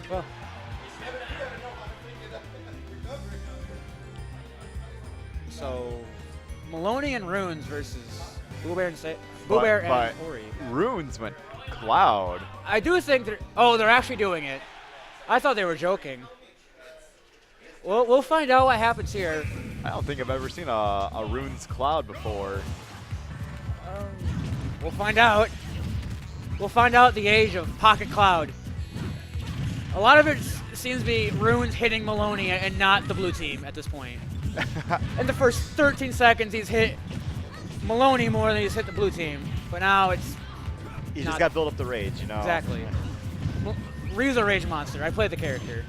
Well, so Miloni and Runes versus BooBear and Ori. Runes went Cloud. I do think they're actually doing it. I thought they were joking. We'll find out what happens here. I don't think I've ever seen a Runes Cloud before. We'll find out. We'll find out the age of Pocket Cloud. A lot of it seems to be Runes hitting Miloni and not the blue team at this point. In the first 13 seconds, he's hit Miloni more than he's hit the blue team. But now it's You just got to build up the rage, you know? Exactly. Ryu's a rage monster. I played the character.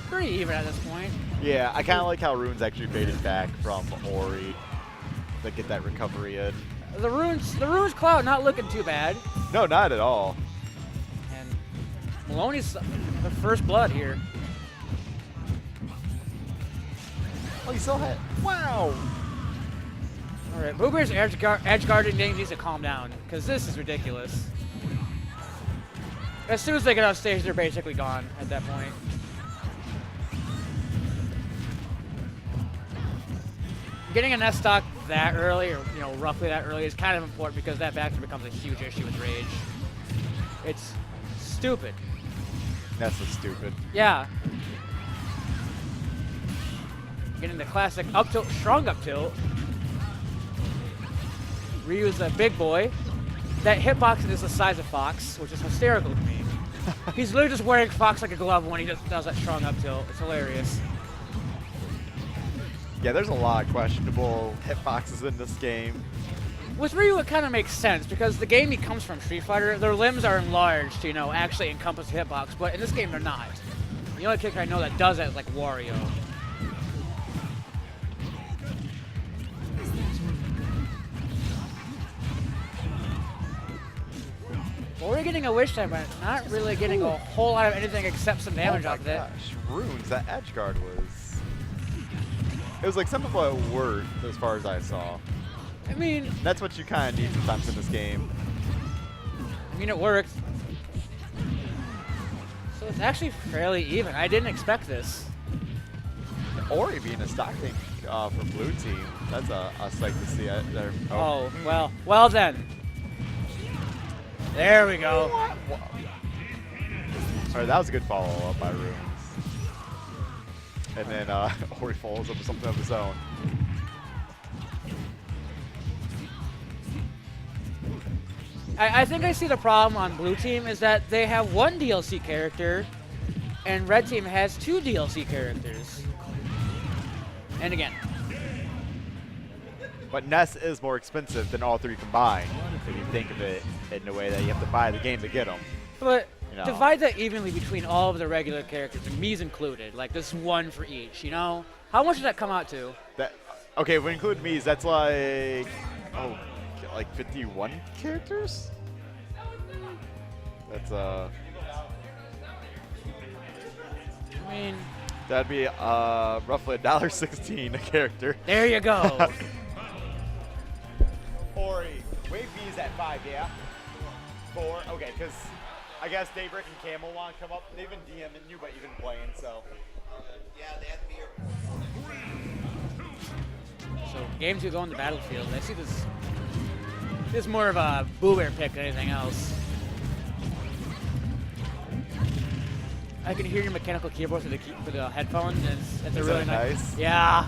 Pretty even at this point. Yeah, I kind of like how Runes actually faded back from Ori to get that recovery in. The Runes Cloud not looking too bad. No, not at all. And Miloni's the first blood here. Oh, you still hit. Wow. All right, BooBear's edge guarding game needs to calm down because this is ridiculous. As soon as they get off stage, they're basically gone at that point. Getting a Ness stock that early, or roughly that early, is kind of important because that back becomes a huge issue with rage. It's stupid. Ness is stupid. Yeah. Getting the classic up tilt, strong up tilt. Ryu's a big boy. That hitbox is the size of Fox, which is hysterical to me. He's literally just wearing Fox like a glove when he just does that strong up tilt. It's hilarious. Yeah, there's a lot of questionable hitboxes in this game. With Ryu, it kind of makes sense because the game he comes from, Street Fighter, their limbs are enlarged to, actually encompass the hitbox, but in this game they're not. The only character I know that does that is like Wario. We're getting a wish time, but not really getting a whole lot of anything except some damage off of it. Gosh, Runes, that edge guard was... It was like something like worth as far as I saw. I mean... That's what you kind of need sometimes in this game. I mean, it worked. So it's actually fairly even. I didn't expect this. Ori being a stock tank for blue team, that's a sight to see it there. Oh, well then. There we go. All right, that was a good follow-up by Runes. And then Ori follows up with something of his own. I think I see the problem on blue team is that they have one DLC character and red team has two DLC characters. And again. But Ness is more expensive than all three combined, if you think of it in a way that you have to buy the game to get them. But divide that evenly between all of the regular characters, and me's included, like this one for each, How much does that come out to? Okay, if we include me's, that's like, like 51 characters? That's, I mean... That'd be roughly $1.16 a character. There you go. Ori, wave B's at 5, yeah? 4, okay, because I guess Daybreak and Camel want to come up. They've been DMing you, but you've been playing, so. Yeah, they have to be here. So game 2 going to Battlefield. I see this is more of a BooBear pick than anything else. I can hear your mechanical keyboard through the headphones. It's a really nice. Yeah.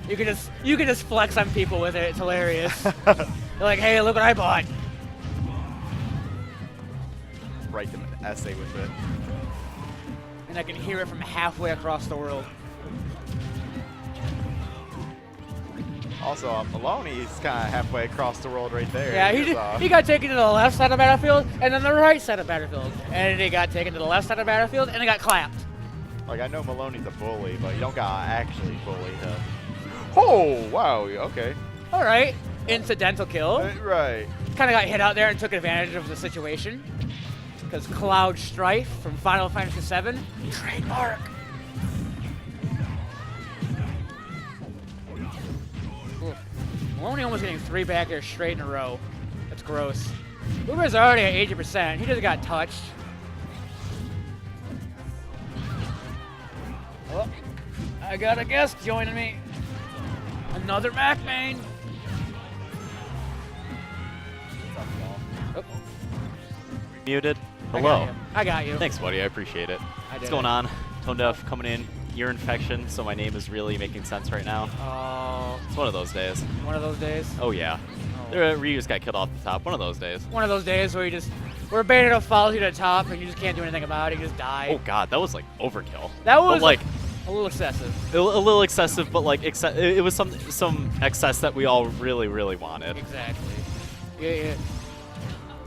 You can just flex on people with it. It's hilarious. They're like, hey, look what I bought. Write them an essay with it. And I can hear it from halfway across the world. Also, Miloni's kind of halfway across the world right there. Yeah, he got taken to the left side of Battlefield and then the right side of Battlefield. And he got taken to the left side of Battlefield and he got clapped. Like, I know Miloni's a bully, but you don't got to actually bully him. Oh, wow, okay. All right, incidental kill. Right. Kind of got hit out there and took advantage of the situation. because Cloud Strife from Final Fantasy VII, trademark. Oof. Miloni almost getting 3 back there straight in a row. That's gross. BooBear's already at 80%. He just got touched. Oh, I got a guest joining me. Another Mac main. Oh. Muted. Hello. I got you. Thanks, buddy. I appreciate it. What's going on? Tone Deaf coming in. Ear infection, so my name is really making sense right now. Oh. It's one of those days. One of those days? Oh, yeah. Oh. Ryu's got killed off the top. One of those days. One of those days where where Bayonetta follows you to the top and you just can't do anything about it. You just die. Oh, God. That was, like, overkill. That was, but, like, a little excessive. A little excessive, but, like, it was some excess that we all really, really wanted. Exactly. Yeah.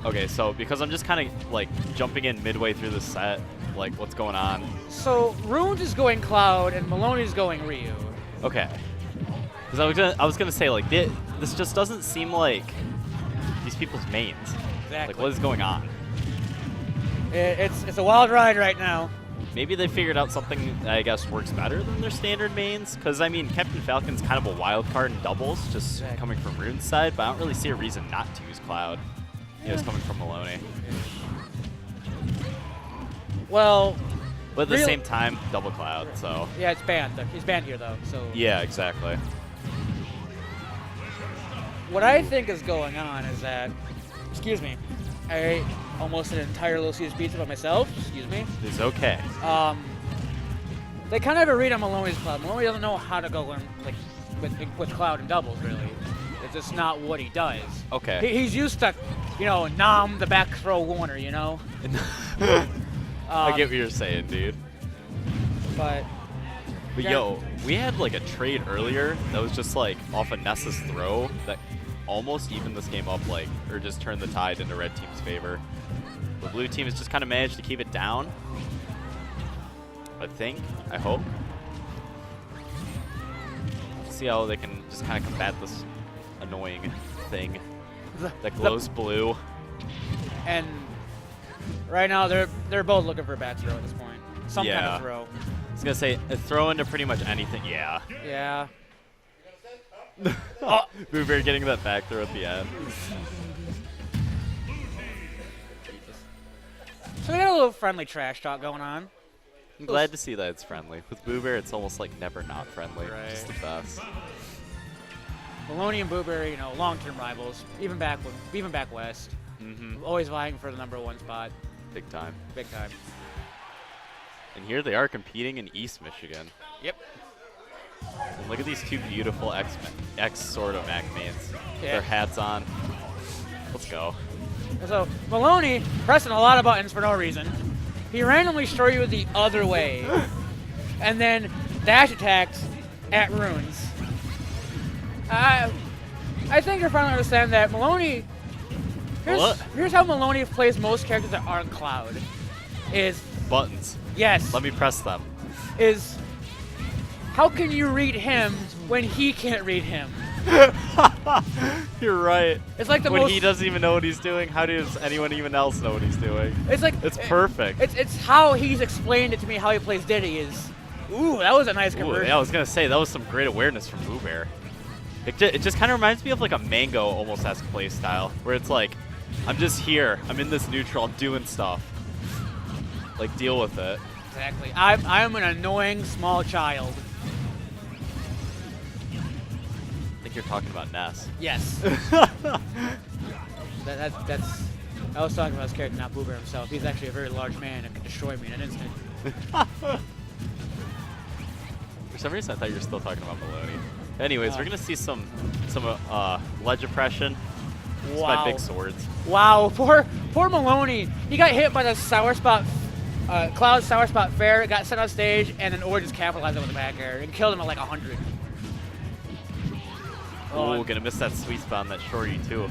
Okay, so because I'm just kind of, like, jumping in midway through the set, like, what's going on? So, Runes is going Cloud and Miloni's going Ryu. Okay. Because I was gonna say, like, this just doesn't seem like these people's mains. Exactly. Like, what is going on? It's a wild ride right now. Maybe they figured out something that I guess works better than their standard mains. Because, I mean, Captain Falcon's kind of a wild card in doubles, just coming from Rune's side, but I don't really see a reason not to use Cloud. You know, it's coming from Miloni. Well, but at the same time, double Cloud, so. Yeah, it's banned. He's banned here, though, so. Yeah, exactly. What I think is going on is that, excuse me, I ate almost an entire Little Caesars pizza by myself. Excuse me. It's okay. They kind of have a read on Miloni's Cloud. Miloni doesn't know how to go in, like, with Cloud and doubles, really. It's just not what he does. Okay. He's used to, you know, Nam the back throw warner, you know? I get what you're saying, dude. But yeah. Yo, we had like a trade earlier that was just like off of Ness's throw that almost evened this game up, like, or just turned the tide into red team's favor. The blue team has just kind of managed to keep it down. I hope. See how they can just kind of combat this annoying thing that glows blue. And right now they're both looking for a bad throw at this point. Some kind of throw. I was gonna say a throw into pretty much anything. Yeah. Yeah. Oh. BooBear getting that back throw at the end. So they got a little friendly trash talk going on. I'm glad to see that it's friendly. With BooBear, it's almost like never not friendly. Right. Just the best. Miloni and BooBear, you know, long-term rivals, even back west. Always vying for the #1 spot. Big time. Big time. And here they are competing in East Michigan. Yep. And look at these two beautiful X sort of Mac mains. Yeah. Their hats on. Let's go. So Miloni pressing a lot of buttons for no reason. He randomly throw you the other way, and then dash attacks at Runes. I think you're finally understand that Miloni. Here's how Miloni plays most characters that aren't Cloud. Is buttons. Yes. Let me press them. Is how can you read him when he can't read him? You're right. It's like when he doesn't even know what he's doing, how does anyone even else know what he's doing? It's like it's perfect. It's how he's explained it to me how he plays Diddy is. Ooh, that was a nice conversion. Yeah, I was gonna say that was some great awareness from BooBear. It just kind of reminds me of like a Mango almost-esque play style, where it's like, I'm just here, I'm in this neutral, I'm doing stuff. Like, deal with it. Exactly. I'm an annoying small child. I think you're talking about Ness. Yes. that's. I was talking about his character, not BooBear himself. He's actually a very large man and can destroy me in an instant. For some reason, I thought you were still talking about Miloni. Anyways, we're gonna see some ledge oppression. Wow. It's my big swords. Wow, poor Miloni. He got hit by the sour spot, Cloud sour spot fair. Got sent on stage, and then Or just capitalized on with the back air and killed him at like 100. Oh, gonna miss that sweet spot on that shorty too.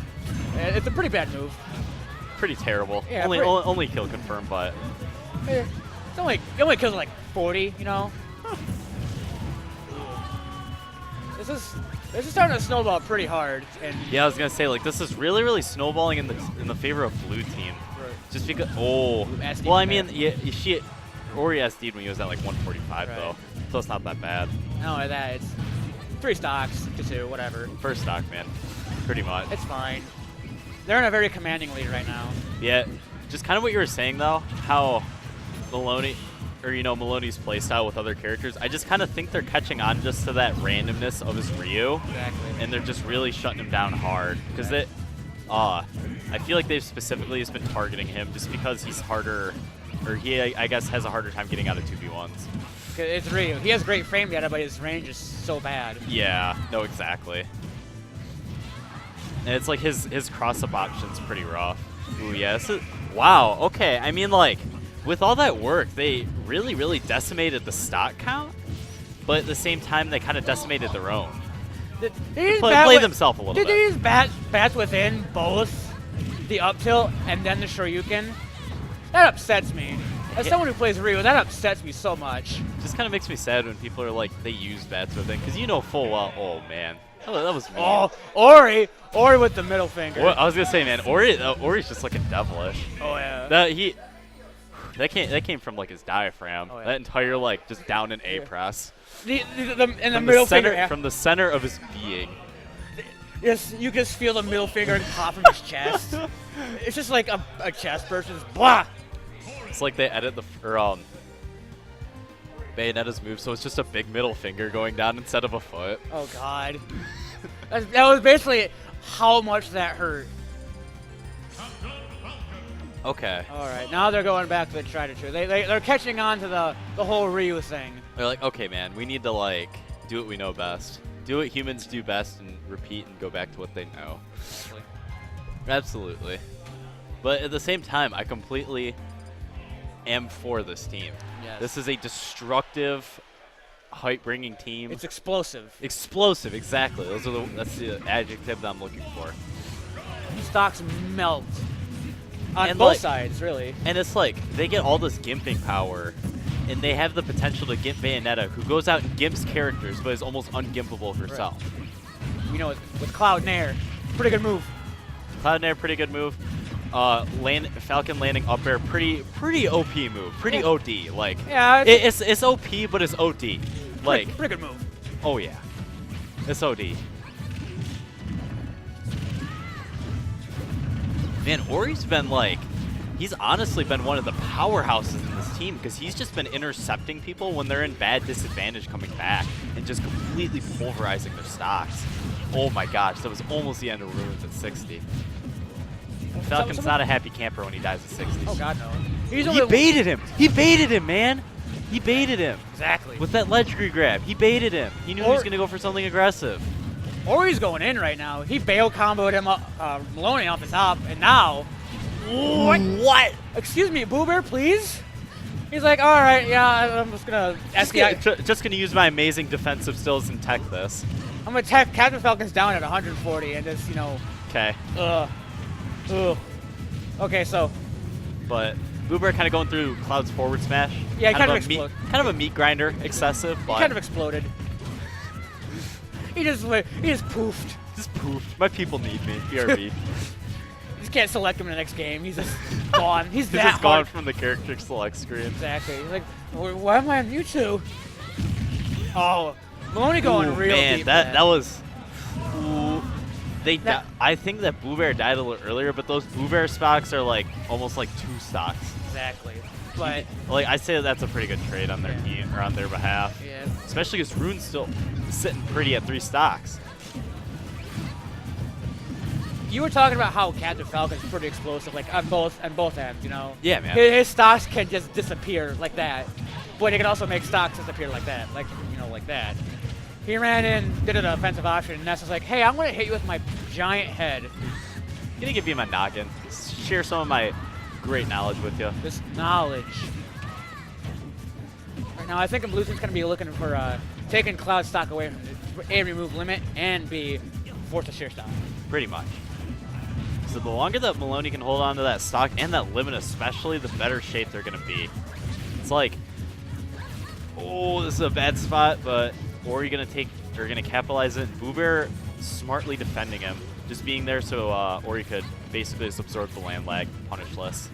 It's a pretty bad move. Pretty terrible. Yeah, only kill confirmed, but it only kills like 40, you know. This is starting to snowball pretty hard. And yeah, I was gonna say, like, this is really snowballing in the favor of blue team. Right. Just because. Oh. SD Well, I mean, yeah, Ori SD'd when he was at like 145 though, so it's not that bad. Not only that, it's 3 stocks to 2, whatever. First stock, man. Pretty much. It's fine. They're in a very commanding lead right now. Yeah. Just kind of what you were saying though, how Miloni, or Miloni's playstyle with other characters. I just kind of think they're catching on just to that randomness of his Ryu. Exactly. And they're just really shutting him down hard because I feel like they've specifically just been targeting him just because he's harder, or he, I guess, has a harder time getting out of 2v1s. It's Ryu. He has great frame data, but his range is so bad. Yeah, no, exactly. And it's like his cross-up option's pretty rough. Ooh, yeah. Wow, okay. I mean, like, with all that work, they really, really decimated the stock count, but at the same time, they kind of decimated their own. They play themselves a little bit. Did they use bats within both the up tilt and then the Shoryuken? That upsets me. As someone who plays Ryu, that upsets me so much. Just kind of makes me sad when people are like, they use bats within, because full well, oh man, that was mean. Oh, Ori with the middle finger. Well, I was gonna say, man, Ori's just looking devilish. Oh yeah. That came from like his diaphragm. Oh, yeah. That entire like just down and A press. The middle finger. From the center of his being. Yes, you can feel the middle finger pop from his chest. It's just like a chest burst. Just blah. It's like they edit Bayonetta's move, so it's just a big middle finger going down instead of a foot. Oh god. That was basically how much that hurt. Okay. All right, now they're going back to the try to true. They're catching on to the whole Ryu thing. They're like, okay, man, we need to like do what we know best, do what humans do best, and repeat and go back to what they know. Absolutely. But at the same time, I completely am for this team. Yes. This is a destructive, hype-bringing team. It's explosive. Explosive, exactly. That's the adjective that I'm looking for. Stocks melt. On And both like, sides, really. And it's like, they get all this gimping power, and they have the potential to gimp Bayonetta, who goes out and gimps characters, but is almost ungimpable herself. Right. With Cloud Nair, pretty good move. Cloud Nair, pretty good move. Falcon landing up air, pretty OP move, pretty OD. Like, yeah, it's OP, but it's OD. Like, pretty good move. Oh yeah, it's OD. Man, Ori's been like, he's honestly been one of the powerhouses in this team because he's just been intercepting people when they're in bad disadvantage coming back and just completely pulverizing their stocks. Oh my gosh, that was almost the end of Ruins at 60. Falcon's not a happy camper when he dies at 60. Oh god, no. He baited him. He baited him, man. He baited him. Exactly. With that ledge grab, he baited him. He knew he was going to go for something aggressive. Ori's going in right now. He Bayo comboed him up, Miloni off the top, and now... What? Excuse me, BooBear, please? He's like, all right, yeah, I'm just going to... Just going to use my amazing defensive skills and tech this. I'm going to tech Captain Falcon's down at 140 and just, Okay. Okay, so... But BooBear kind of going through Cloud's forward smash. Yeah, kind of exploded. Kind of a meat grinder, excessive, but... He kind of exploded. He just poofed. Just poofed. My people need me. BRB. You just can't select him in the next game. He's just gone. He's that just gone hard. from the character select screen. Exactly. He's like, why am I on Mewtwo? Oh, Miloni going real man, deep. That was... Ooh. I think that BooBear died a little earlier, but those BooBear stocks are like almost like 2 stocks. Exactly. But like I say that's a pretty good trade on their team or on their behalf. Yeah. Especially because Rune's still sitting pretty at 3 stocks. You were talking about how Captain Falcon's pretty explosive, like on both ends, Yeah, man. His stocks can just disappear like that, but he can also make stocks disappear like that, like that. He ran in, did an offensive option, and Ness was like, hey, I'm going to hit you with my giant head. I'm gonna give you my noggin. Share some of my great knowledge with you. This knowledge. Right now, I think Blue Team's going to be looking for taking Cloud stock away from A, remove limit, and B, force a sheer stock. Pretty much. So the longer that Miloni can hold on to that stock and that limit especially, the better shape they're going to be. It's like, oh, this is a bad spot, but Ori going to capitalize it. BooBear smartly defending him, just being there so Ori could basically just absorb the land lag, punishless.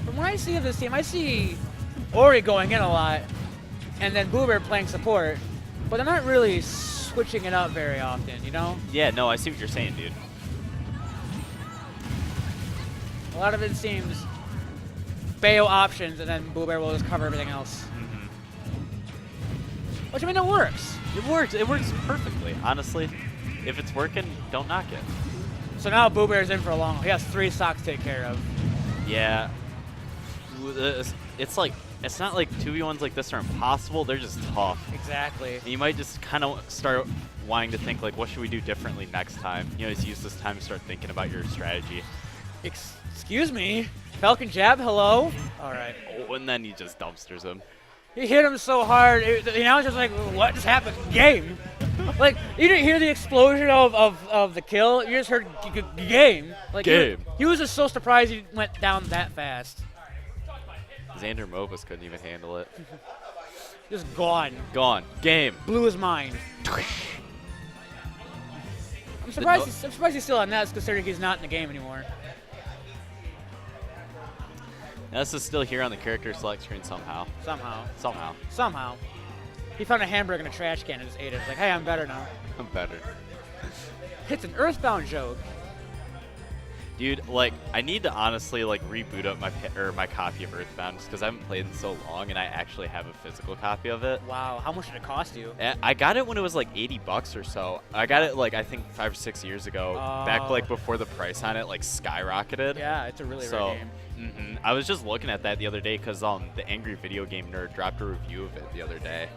from what I see of this team, I see Ori going in a lot, and then BooBear playing support, but they're not really switching it up very often, you know? Yeah, no, I see what you're saying, dude. A lot of it seems Bayo options, and then BooBear will just cover everything else. Which, I mean, it works. It works. It works perfectly, honestly. If it's working, don't knock it. So now BooBear's in for a long. He has 3 stocks to take care of. Yeah. It's like, it's not like 2v1s like this are impossible. They're just tough. Exactly. And you might just kind of start wanting to think, like, what should we do differently next time? You know, just use this time to start thinking about your strategy. Excuse me? Falcon jab, hello? All right. Oh, and then he just dumpsters him. He hit him so hard, the announcer's like, what just happened? Game. Like, you didn't hear the explosion of the kill, you just heard game. Like, Game. He was just so surprised he went down that fast. Xander Mobus couldn't even handle it. Just gone. Gone. Game. Blew his mind. I'm surprised he's still on Ness, considering he's not in the game anymore. Ness is still here on the character select screen somehow. Somehow. He found a hamburger in a trash can and just ate it. It's like, hey, I'm better now. I'm better. It's an Earthbound joke. Dude, like, I need to honestly, like, reboot up my copy of Earthbound just because I haven't played in so long and I actually have a physical copy of it. Wow, how much did it cost you? I got it when it was like $80 or so. I got it like I think 5 or 6 years ago, back like before the price on it like skyrocketed. Yeah, it's a really rare game. I was just looking at that the other day because the Angry Video Game Nerd dropped a review of it the other day.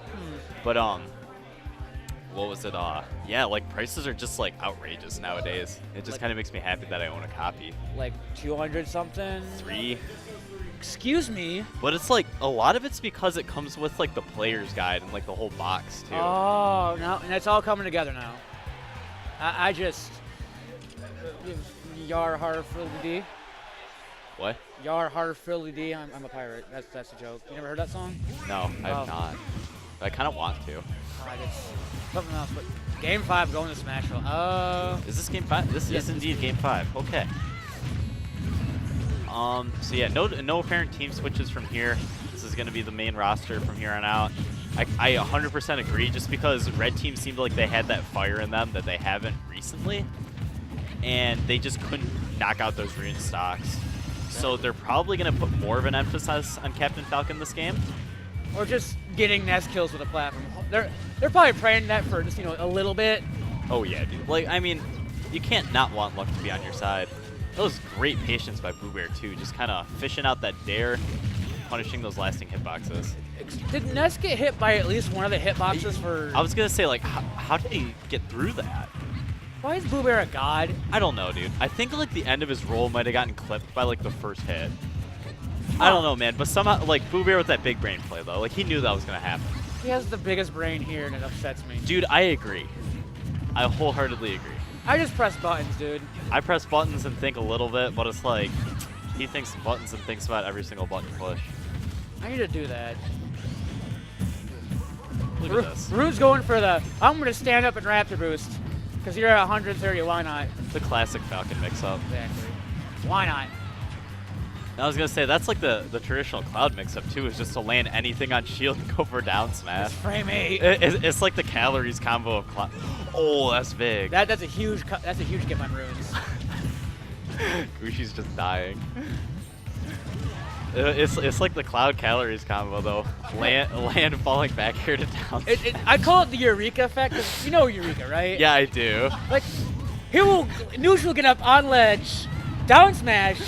But what was it? Yeah, like prices are just like outrageous nowadays. It just kind of makes me happy that I own a copy. Like 200 something. 3. Excuse me. But it's like a lot of it's because it comes with like the player's guide and like the whole box too. Oh no, and it's all coming together now. I just Yar har D. What? Yar har D. I'm a pirate. That's a joke. You never heard that song? No, I have not. I kind of want to. It's something else, but Game 5 going to Smashville. Is this Game 5? This is indeed Game 5. Okay. So yeah, no apparent team switches from here. This is going to be the main roster from here on out. I 100% agree, just because Red Team seemed like they had that fire in them that they haven't recently, and they just couldn't knock out those rune stocks. So they're probably going to put more of an emphasis on Captain Falcon this game. Or just getting Ness kills with a platform. They're probably praying that for just, a little bit. Oh yeah, dude. Like, I mean, you can't not want luck to be on your side. That was great patience by BooBear too, just kind of fishing out that dare, punishing those lasting hitboxes. Did Ness get hit by at least one of the hitboxes for... I was gonna say, like, how did he get through that? Why is BooBear a god? I don't know, dude. I think like the end of his roll might have gotten clipped by like the first hit. I don't know, man, but somehow, like, BooBear with that big brain play, though, like, he knew that was going to happen. He has the biggest brain here, and it upsets me. Dude, I agree. I wholeheartedly agree. I just press buttons, dude. I press buttons and think a little bit, but it's like, he thinks buttons and thinks about every single button push. I need to do that. Look at this. Rude's going for the, I'm going to stand up and Raptor boost, because you're at 130, why not? The classic Falcon mix-up. Exactly. Why not? I was going to say, that's like the traditional Cloud mix-up, too, is just to land anything on shield and go for down smash. It's frame 8. It's like the calories combo of Cloud. Oh, that's big. That's a huge get on runes. Gushi's just dying. It's like the Cloud calories combo, though. Land falling back here to down smash. I call it the Eureka effect, 'cause you know Eureka, right? Yeah, I do. Like, he will neutral get up on ledge, down smash,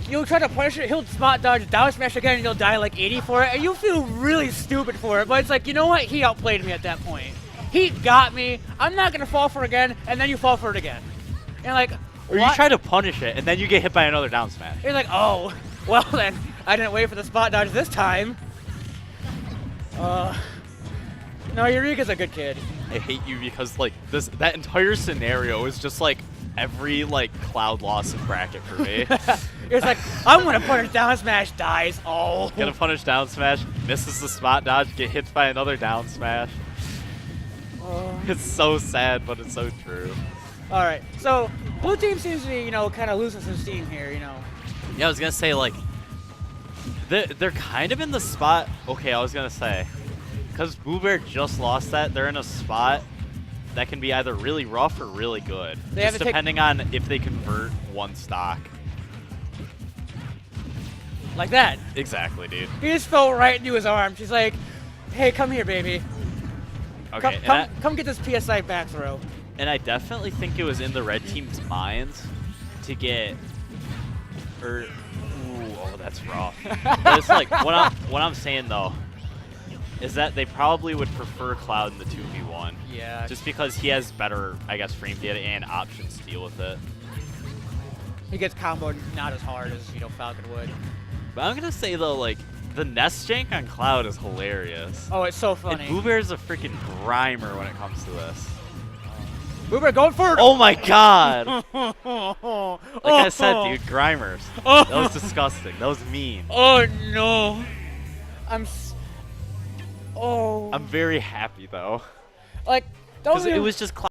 you'll try to punish it, he'll spot dodge, down smash again, and you'll die like 80 for it, and you feel really stupid for it, but it's like, you know what? He outplayed me at that point. He got me, I'm not gonna fall for it again, and then you fall for it again. And like, or you try to punish it, and then you get hit by another down smash. You're like, oh, well then, I didn't wait for the spot dodge this time. No, Eureka's a good kid. I hate you because like that entire scenario is just like every like Cloud loss in bracket for me. It's like, I'm gonna punish down smash, dies. Oh. Gonna punish down smash, misses the spot dodge, get hit by another down smash. It's so sad, but it's so true. All right, so blue team seems to be, kind of losing some steam here, Yeah, I was gonna say like, They're kind of in the spot. Okay, I was gonna say, because BooBear just lost that, they're in a spot that can be either really rough or really good, They have just to take- depending on if they convert one stock. Like that. Exactly, dude. He just fell right into his arms. She's like, hey, come here, baby. Okay, Come get this PSI back throw. and I definitely think it was in the red team's minds to get, ooh, oh, that's rough. But it's like what I'm saying though is that they probably would prefer Cloud in the 2v1. Yeah. Just because he has better, I guess, frame data and options to deal with it. He gets comboed not as hard as, Falcon would. But I'm gonna say though, like, the Ness jank on Cloud is hilarious. Oh, it's so And funny. BooBear's a freaking grimer when it comes to this. BooBear going for it. Oh my god! Like I said, dude, grimers. That was disgusting. That was mean. Oh, no. Oh. I'm very happy though. Like, Because don't it was just Cloud.